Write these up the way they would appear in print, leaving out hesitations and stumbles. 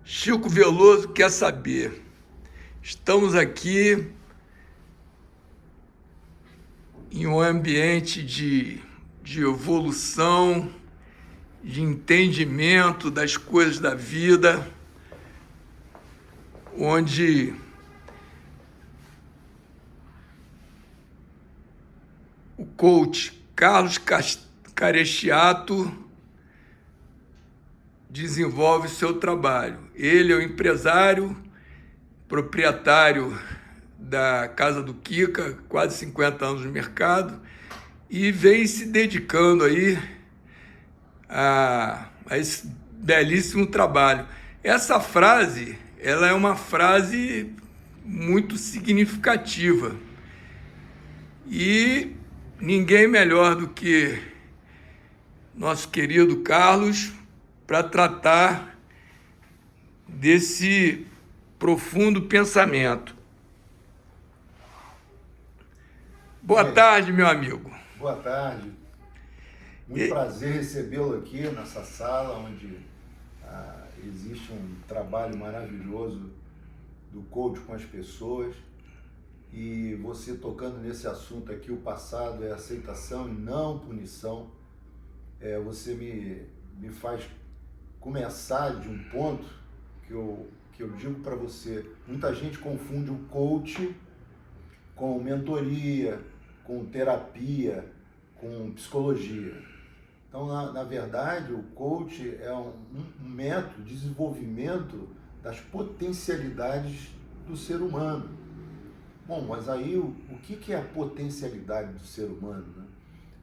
Chico Veloso quer saber. Estamos aqui em um ambiente de evolução, de entendimento das coisas da vida, onde o coach Carlos Caresciato desenvolve seu trabalho. Ele é o empresário, proprietário da Casa do Kika, quase 50 anos no mercado, e vem se dedicando aí a esse belíssimo trabalho. Essa frase, ela é uma frase muito significativa e ninguém melhor do que nosso querido Carlos para tratar desse profundo pensamento. Boa tarde, meu amigo. Boa tarde. Muito prazer recebê-lo aqui nessa sala onde existe um trabalho maravilhoso do coach com as pessoas. E você tocando nesse assunto aqui, o passado é aceitação e não punição. Você me faz começar de um ponto que eu digo para você. Muita gente confunde o coach com mentoria, com terapia, com psicologia. Então, na verdade, o coach é um método de desenvolvimento das potencialidades do ser humano. Bom, mas aí o que é a potencialidade do ser humano, né?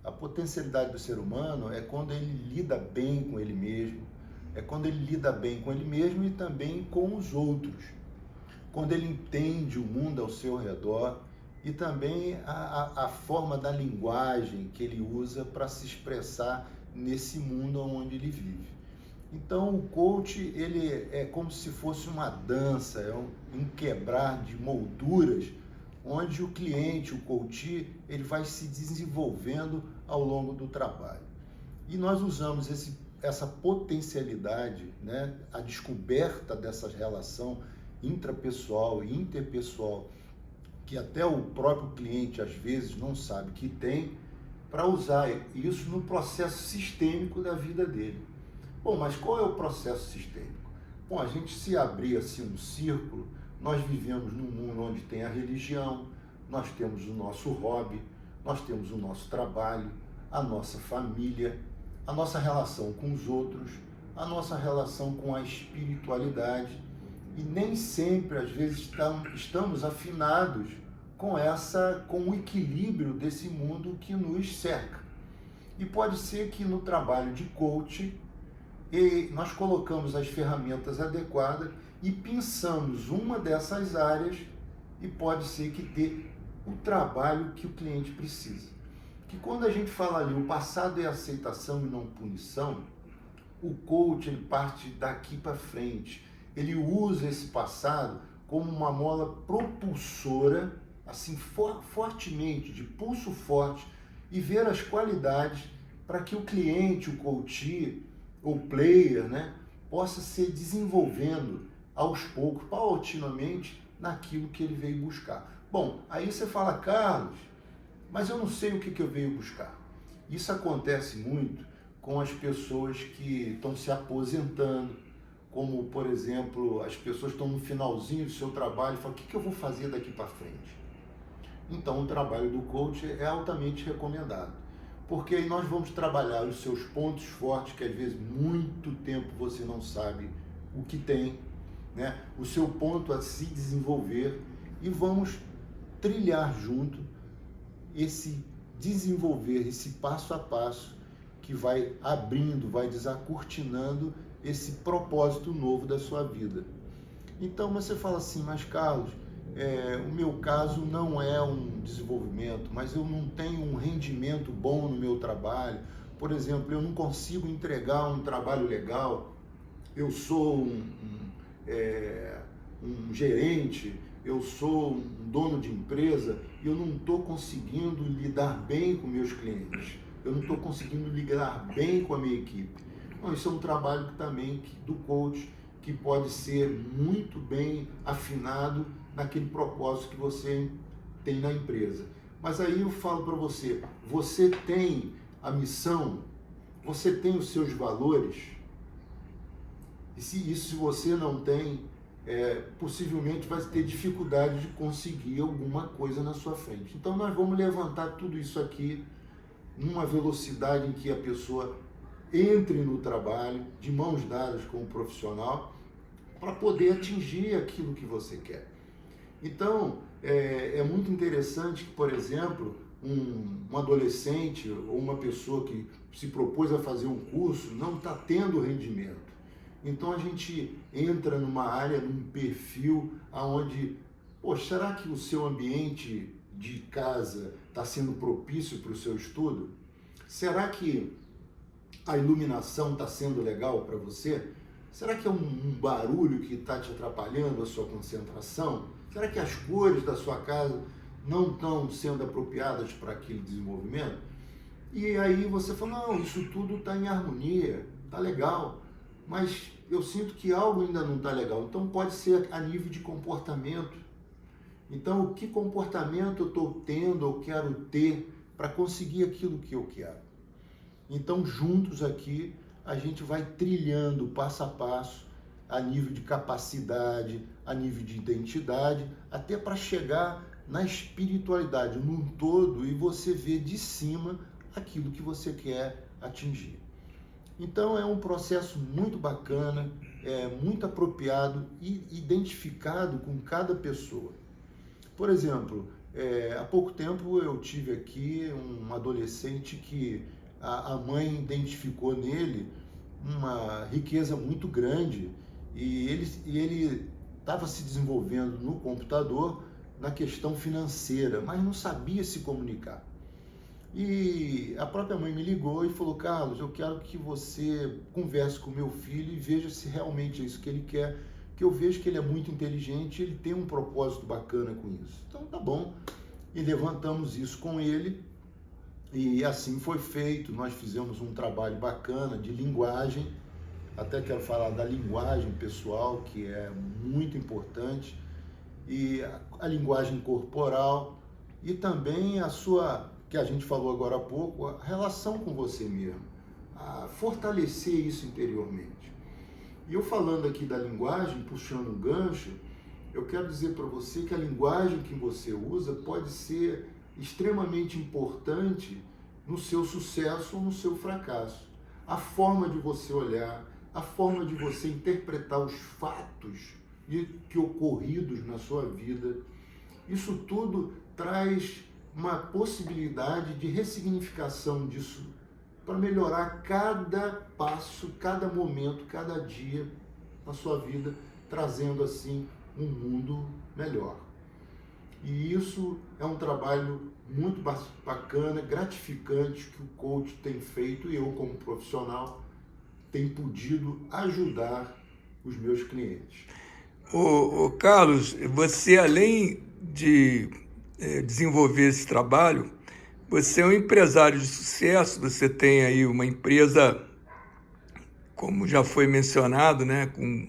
A potencialidade do ser humano é quando ele lida bem com ele mesmo, é quando ele lida bem com ele mesmo e também com os outros, quando ele entende o mundo ao seu redor e também a forma da linguagem que ele usa para se expressar nesse mundo onde ele vive. Então o coach, ele é como se fosse uma dança, é um quebrar de molduras, onde o cliente, o coach, ele vai se desenvolvendo ao longo do trabalho. E nós usamos essa potencialidade, né, a descoberta dessa relação intrapessoal e interpessoal, que até o próprio cliente às vezes não sabe que tem, para usar isso no processo sistêmico da vida dele. Bom, mas qual é o processo sistêmico? Bom, a gente se abrir assim um círculo, nós vivemos num mundo onde tem a religião, nós temos o nosso hobby, nós temos o nosso trabalho, a nossa família, a nossa relação com os outros, a nossa relação com a espiritualidade, e nem sempre, às vezes, estamos afinados com o equilíbrio desse mundo que nos cerca. E pode ser que no trabalho de coach, nós colocamos as ferramentas adequadas e pensamos uma dessas áreas e pode ser que dê o trabalho que o cliente precisa. Que quando a gente fala ali, o passado é aceitação e não punição, o coach ele parte daqui para frente. Ele usa esse passado como uma mola propulsora, assim, fortemente, de pulso forte, e ver as qualidades para que o cliente, o coach, o player, né, possa se desenvolvendo aos poucos, paulatinamente, naquilo que ele veio buscar. Bom, aí você fala, Carlos, mas eu não sei o que eu venho buscar. Isso acontece muito com as pessoas que estão se aposentando, como, por exemplo, as pessoas estão no finalzinho do seu trabalho e falam, o que eu vou fazer daqui para frente? Então, o trabalho do coach é altamente recomendado, porque aí nós vamos trabalhar os seus pontos fortes, que às vezes muito tempo você não sabe o que tem, né? O seu ponto a se desenvolver, e vamos trilhar junto esse desenvolver, esse passo a passo que vai abrindo, vai desacortinando esse propósito novo da sua vida. Então você fala assim, mas Carlos, o meu caso não é um desenvolvimento, mas eu não tenho um rendimento bom no meu trabalho. Por exemplo, eu não consigo entregar um trabalho legal, eu sou um gerente, eu sou um dono de empresa e eu não estou conseguindo lidar bem com meus clientes, eu não estou conseguindo lidar bem com a minha equipe. Então, isso é um trabalho do coach, que que pode ser muito bem afinado naquele propósito que você tem na empresa. Mas aí eu falo para você, você tem a missão, você tem os seus valores, e se você não tem, possivelmente vai ter dificuldade de conseguir alguma coisa na sua frente. Então nós vamos levantar tudo isso aqui numa velocidade em que a pessoa entre no trabalho, de mãos dadas com o profissional, para poder atingir aquilo que você quer. Então, é muito interessante que, por exemplo, um adolescente ou uma pessoa que se propôs a fazer um curso não está tendo rendimento. Então, a gente entra numa área, num perfil onde, será que o seu ambiente de casa está sendo propício para o seu estudo? Será que a iluminação está sendo legal para você? Será que é um barulho que está te atrapalhando a sua concentração? Será que as cores da sua casa não estão sendo apropriadas para aquele desenvolvimento? E aí você fala, não, isso tudo está em harmonia, está legal, mas eu sinto que algo ainda não está legal. Então pode ser a nível de comportamento. Então, que comportamento eu estou tendo ou quero ter para conseguir aquilo que eu quero? Então, juntos aqui, a gente vai trilhando passo a passo, a nível de capacidade, a nível de identidade, até para chegar na espiritualidade, num todo, e você ver de cima aquilo que você quer atingir. Então, é um processo muito bacana, muito apropriado e identificado com cada pessoa. Por exemplo, há pouco tempo eu tive aqui um adolescente que a mãe identificou nele uma riqueza muito grande e ele estava se desenvolvendo no computador na questão financeira, mas não sabia se comunicar. E a própria mãe me ligou e falou, Carlos, eu quero que você converse com meu filho e veja se realmente é isso que ele quer, que eu vejo que ele é muito inteligente, ele tem um propósito bacana com isso. Então tá bom, e levantamos isso com ele, e assim foi feito. Nós fizemos um trabalho bacana de linguagem, até quero falar da linguagem pessoal, que é muito importante, e a linguagem corporal, e também a sua, que a gente falou agora há pouco, a relação com você mesmo, a fortalecer isso interiormente. E eu falando aqui da linguagem, puxando um gancho, eu quero dizer para você que a linguagem que você usa pode ser extremamente importante no seu sucesso ou no seu fracasso. A forma de você olhar, a forma de você interpretar os fatos que ocorridos na sua vida, isso tudo traz uma possibilidade de ressignificação disso para melhorar cada passo, cada momento, cada dia na sua vida, trazendo assim um mundo melhor. E isso é um trabalho muito bacana, gratificante, que o coach tem feito e eu, como profissional, tenho podido ajudar os meus clientes. Ô Carlos, você além de desenvolver esse trabalho, você é um empresário de sucesso, você tem aí uma empresa, como já foi mencionado, né, com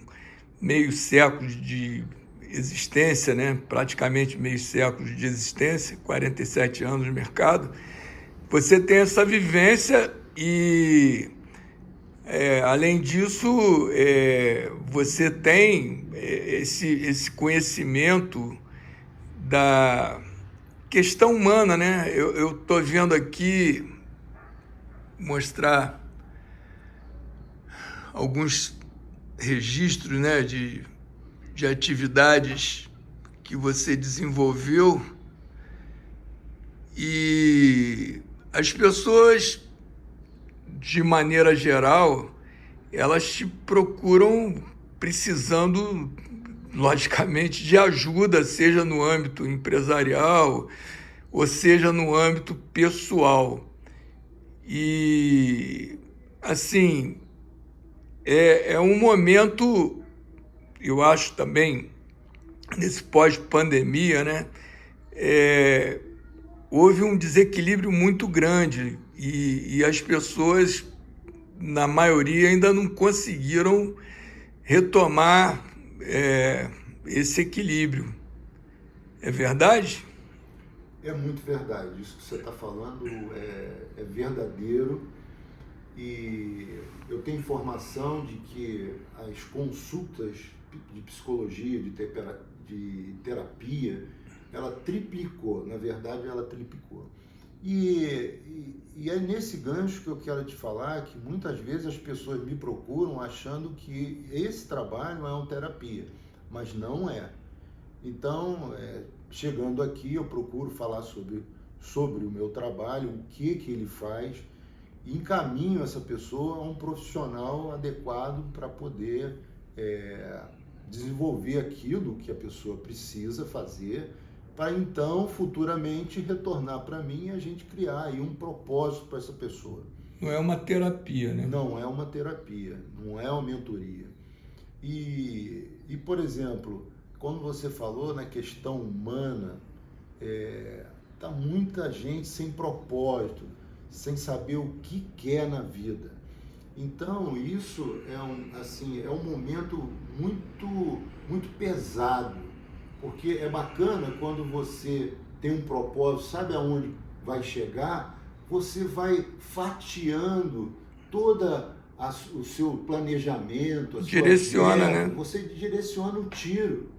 meio século de existência, né, praticamente meio século de existência, 47 anos no mercado. Você tem essa vivência e, além disso, você tem esse conhecimento da questão humana, né? Eu estou vendo aqui mostrar alguns registros, né, de atividades que você desenvolveu, e as pessoas, de maneira geral, elas te procuram precisando, logicamente, de ajuda, seja no âmbito empresarial ou seja no âmbito pessoal. E, assim, é um momento, eu acho também, nesse pós-pandemia, né? Houve um desequilíbrio muito grande e as pessoas, na maioria, ainda não conseguiram retomar esse equilíbrio. É verdade? É muito verdade. Isso que você está falando é verdadeiro. E eu tenho informação de que as consultas de psicologia, de terapia, ela triplicou. Na verdade, ela triplicou. E é nesse gancho que eu quero te falar que muitas vezes as pessoas me procuram achando que esse trabalho é uma terapia, mas não é. Então, chegando aqui, eu procuro falar sobre o meu trabalho, o que ele faz, e encaminho essa pessoa a um profissional adequado para poder desenvolver aquilo que a pessoa precisa fazer, para então, futuramente, retornar para mim e a gente criar aí um propósito para essa pessoa. Não é uma terapia, né? Não é uma terapia, não é uma mentoria. E por exemplo, quando você falou na questão humana, tá muita gente sem propósito, sem saber o que quer na vida. Então, isso é um momento muito pesado, porque é bacana quando você tem um propósito, sabe aonde vai chegar, você vai fatiando toda o seu planejamento, direciona, né? Você direciona o tiro.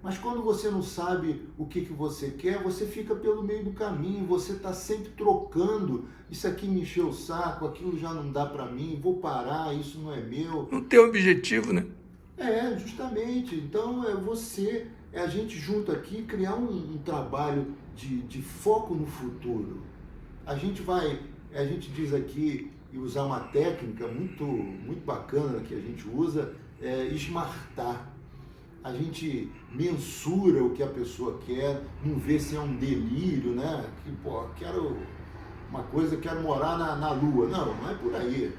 Mas quando você não sabe o que você quer, você fica pelo meio do caminho, você está sempre trocando. Isso aqui me encheu o saco, aquilo já não dá para mim, vou parar, isso não é meu. Não tem objetivo, né? Justamente. Então, a gente junto aqui criar um trabalho de foco no futuro. A gente diz aqui, e usar uma técnica muito bacana que a gente usa, smartar. A gente mensura o que a pessoa quer, não vê se é um delírio, né? Que, quero uma coisa, quero morar na Lua. Não é por aí.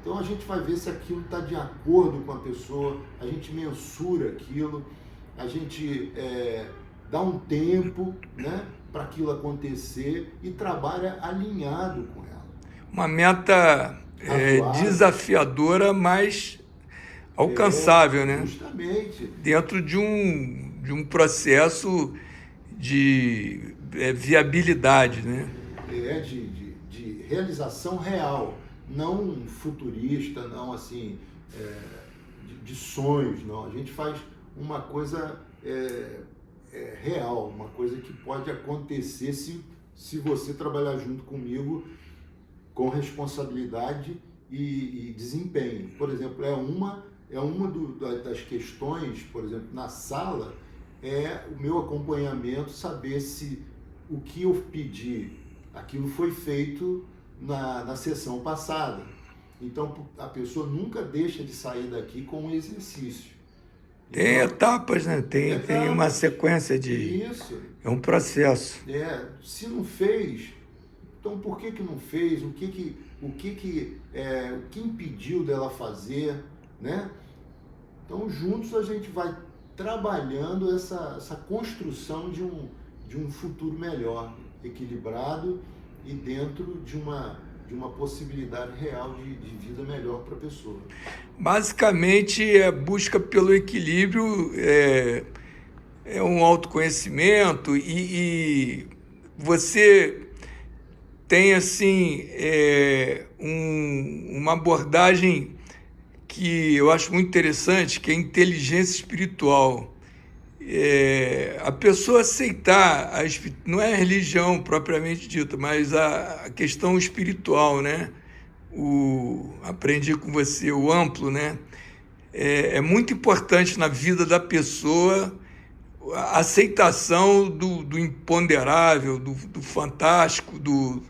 Então a gente vai ver se aquilo está de acordo com a pessoa, a gente mensura aquilo, a gente dá um tempo, né, para aquilo acontecer e trabalha alinhado com ela. Uma meta desafiadora, mas alcançável, né? Justamente. Dentro de um processo de viabilidade, né? De realização real, não futurista, não assim, de sonhos, não. A gente faz uma coisa real, uma coisa que pode acontecer se você trabalhar junto comigo com responsabilidade e desempenho. Por exemplo, das questões, por exemplo, na sala, o meu acompanhamento, saber se o que eu pedi, aquilo foi feito na sessão passada. Então, a pessoa nunca deixa de sair daqui com um exercício. Tem etapas, né? Tem uma sequência de... Isso. É um processo. Se não fez, então por que não fez? O que impediu dela fazer, né? Então, juntos a gente vai trabalhando essa construção de um futuro melhor, equilibrado e dentro de uma possibilidade real de vida melhor para a pessoa. Basicamente, a busca pelo equilíbrio é um autoconhecimento e você tem, assim, uma abordagem que eu acho muito interessante, que é a inteligência espiritual. A pessoa aceitar, não é a religião propriamente dita, mas a questão espiritual, né? Aprendi com você, o amplo, né? É muito importante na vida da pessoa a aceitação do imponderável, do fantástico, do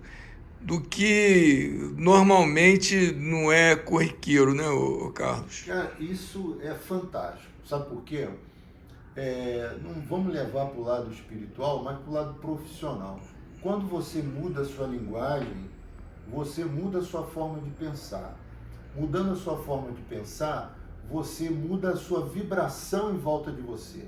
que normalmente não é corriqueiro, né, Carlos? Isso é fantástico. Sabe por quê? Não vamos levar para o lado espiritual, mas para o lado profissional. Quando você muda a sua linguagem, você muda a sua forma de pensar. Mudando a sua forma de pensar, você muda a sua vibração em volta de você.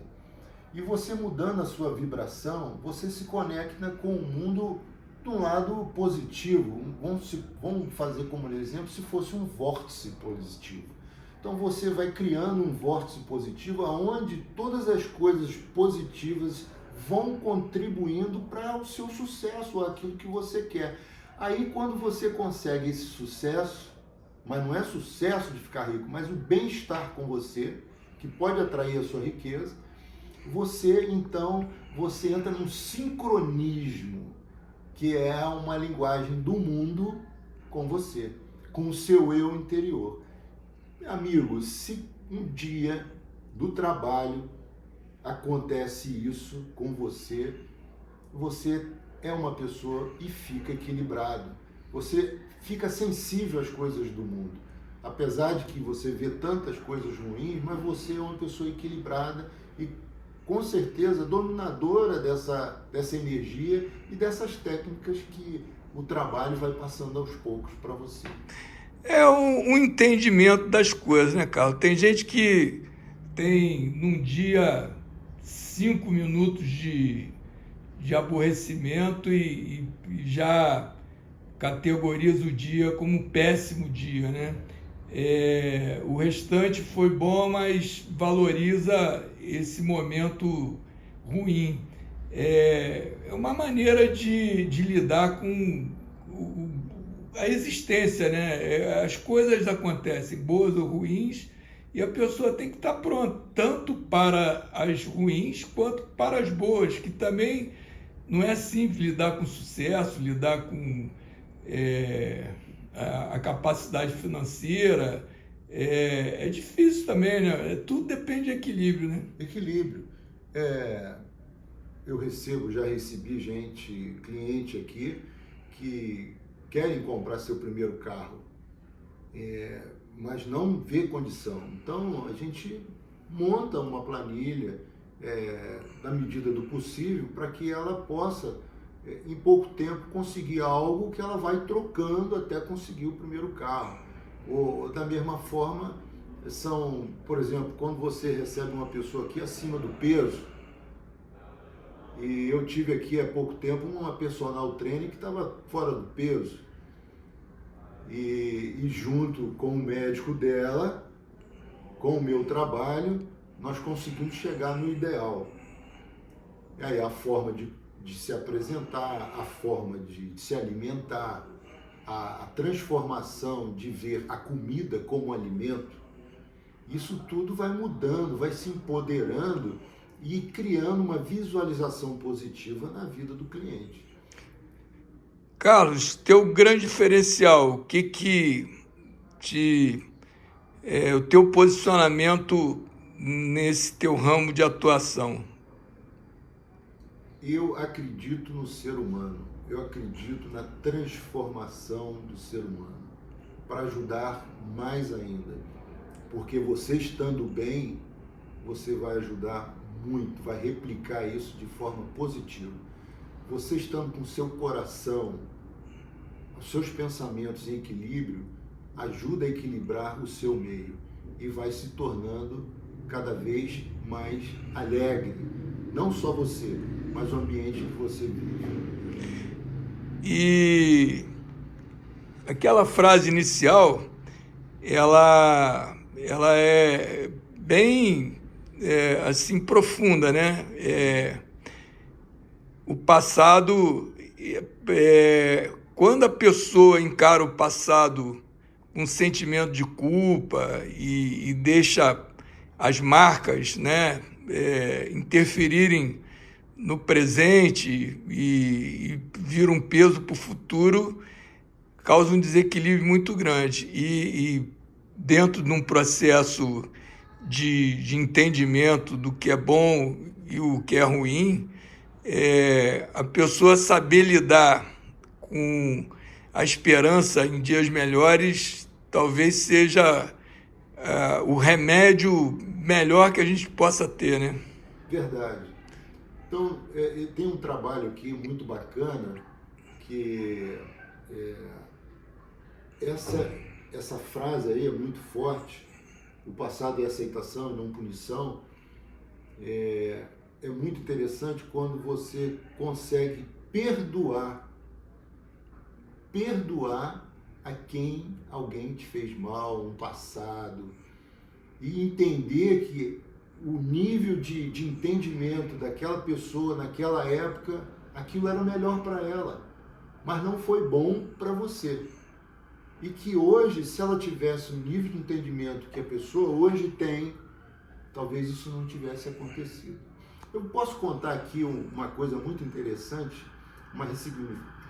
E você mudando a sua vibração, você se conecta com o mundo de um lado positivo. Vamos fazer como exemplo se fosse um vórtice positivo. Então você vai criando um vórtice positivo onde todas as coisas positivas vão contribuindo para o seu sucesso, aquilo que você quer. Aí quando você consegue esse sucesso, mas não é sucesso de ficar rico, mas o bem-estar com você, que pode atrair a sua riqueza, você entra num sincronismo, que é uma linguagem do mundo com você, com o seu eu interior. Amigo, se um dia do trabalho acontece isso com você, você é uma pessoa e fica equilibrado. Você fica sensível às coisas do mundo. Apesar de que você vê tantas coisas ruins, mas você é uma pessoa equilibrada e com certeza dominadora dessa energia e dessas técnicas que o trabalho vai passando aos poucos para você. É um entendimento das coisas, né, Carlos? Tem gente que tem num dia 5 minutos de aborrecimento e já categoriza o dia como um péssimo dia, né? O restante foi bom, mas valoriza esse momento ruim. É uma maneira de lidar com a existência, né? As coisas acontecem, boas ou ruins, e a pessoa tem que estar pronta, tanto para as ruins quanto para as boas, que também não é simples lidar com sucesso, lidar com a capacidade financeira. É difícil também, né? Tudo depende de equilíbrio, né? Equilíbrio. Eu já recebi cliente aqui, que querem comprar seu primeiro carro, mas não vê condição. Então, a gente monta uma planilha na medida do possível para que ela possa, em pouco tempo, conseguir algo que ela vai trocando até conseguir o primeiro carro. Ou, da mesma forma, por exemplo, quando você recebe uma pessoa aqui acima do peso, e eu tive aqui há pouco tempo uma personal trainer que estava fora do peso, e junto com o médico dela, com o meu trabalho, nós conseguimos chegar no ideal. E aí a forma de se apresentar, a forma de se alimentar, a transformação de ver a comida como alimento, isso tudo vai mudando, vai se empoderando e criando uma visualização positiva na vida do cliente. Carlos, teu grande diferencial, o teu posicionamento nesse teu ramo de atuação? Eu acredito no ser humano, eu acredito na transformação do ser humano, para ajudar mais ainda, porque você estando bem, você vai ajudar muito, vai replicar isso de forma positiva. Você estando com o seu coração, os seus pensamentos em equilíbrio, ajuda a equilibrar o seu meio e vai se tornando cada vez mais alegre. Não só você, mas o ambiente que você vive. E aquela frase inicial, ela é bem assim profunda, né? O passado, quando a pessoa encara o passado com sentimento de culpa e deixa as marcas, né, interferirem no presente e vira um peso para o futuro, causa um desequilíbrio muito grande. E dentro de um processo de entendimento do que é bom e o que é ruim, a pessoa saber lidar com a esperança em dias melhores talvez seja o remédio melhor que a gente possa ter, né? Verdade. Então, tem um trabalho aqui muito bacana, que essa frase aí é muito forte. O passado é aceitação e não punição. É muito interessante quando você consegue perdoar a quem alguém te fez mal, um passado. e entender que o nível de entendimento daquela pessoa naquela época, aquilo era o melhor para ela, mas não foi bom para você. E que hoje, se ela tivesse o nível de entendimento que a pessoa hoje tem, talvez isso não tivesse acontecido. Eu posso contar aqui uma coisa muito interessante, uma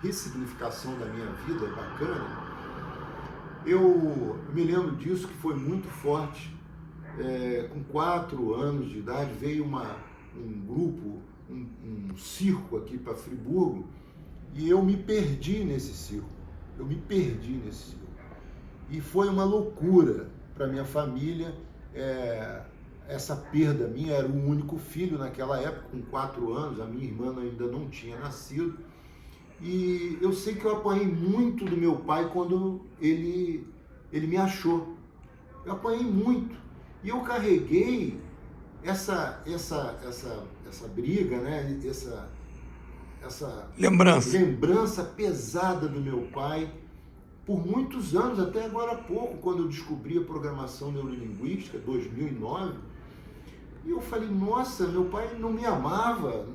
ressignificação da minha vida bacana. Eu me lembro disso, que foi muito forte. Com 4 anos de idade, veio um grupo, um circo aqui para Friburgo, e eu me perdi nesse circo. E foi uma loucura para minha família. Essa perda minha, era o único filho naquela época, com 4 anos, a minha irmã ainda não tinha nascido. E eu sei que eu apanhei muito do meu pai quando ele me achou. Eu apanhei muito. E eu carreguei essa briga, né? Essa lembrança pesada do meu pai por muitos anos, até agora há pouco, quando eu descobri a programação neurolinguística, 2009, e eu falei, nossa, meu pai não me amava.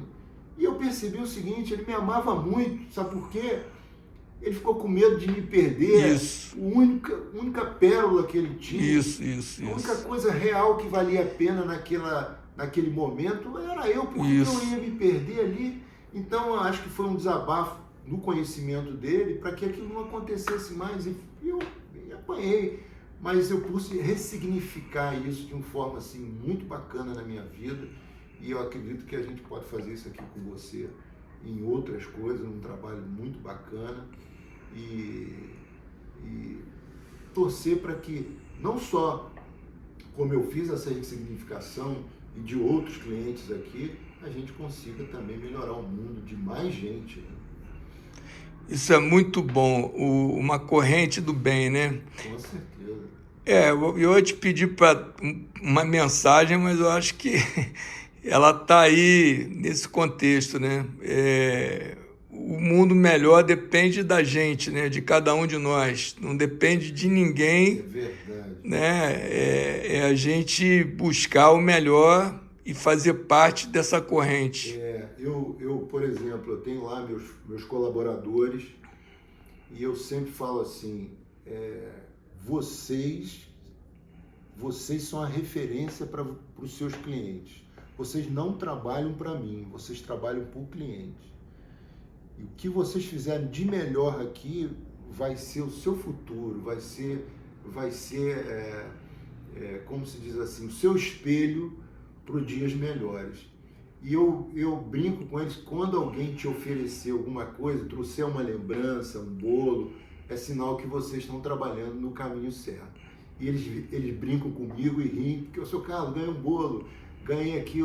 E eu percebi o seguinte, ele me amava muito, sabe por quê? Ele ficou com medo de me perder. Isso. A única pérola que ele tinha. Isso. A única coisa real que valia a pena naquele momento era eu, porque eu ia me perder ali. Então, eu acho que foi um desabafo no conhecimento dele para que aquilo não acontecesse mais. E eu apanhei, mas eu pude ressignificar isso de uma forma assim, muito bacana na minha vida. E eu acredito que a gente pode fazer isso aqui com você em outras coisas, um trabalho muito bacana. E torcer para que, não só como eu fiz essa ressignificação e de outros clientes aqui, a gente consiga também melhorar o mundo de mais gente, né? Isso é muito bom, uma corrente do bem, né? Com certeza. Eu ia te pedir para uma mensagem, mas eu acho que ela está aí nesse contexto, né? O mundo melhor depende da gente, né? De cada um de nós, não depende de ninguém. É verdade. Né? É a gente buscar o melhor e fazer parte dessa corrente. Eu, por exemplo, eu tenho lá meus colaboradores e eu sempre falo assim, vocês são a referência para os seus clientes. Vocês não trabalham para mim, vocês trabalham para o cliente. E o que vocês fizerem de melhor aqui vai ser o seu futuro, vai ser como se diz assim, o seu espelho para os dias melhores. E eu brinco com eles, quando alguém te oferecer alguma coisa, trouxer uma lembrança, um bolo, é sinal que vocês estão trabalhando no caminho certo. E eles brincam comigo e riem, porque o seu Carlos ganha um bolo, ganhei aqui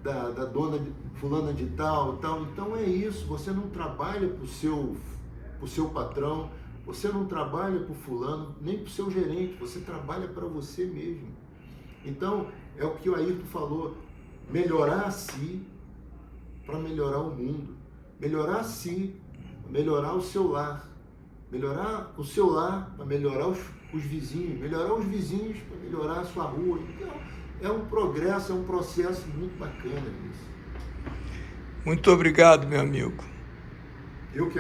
da dona fulana de tal. Então é isso, você não trabalha para o seu patrão, você não trabalha para o fulano, nem para o seu gerente, você trabalha para você mesmo. Então, é o que o Ayrton falou, melhorar a si para melhorar o mundo, melhorar a si, melhorar o seu lar, melhorar o seu lar para melhorar os vizinhos, melhorar os vizinhos para melhorar a sua rua. Então, é um progresso, é um processo muito bacana isso. Muito obrigado, meu amigo. Eu que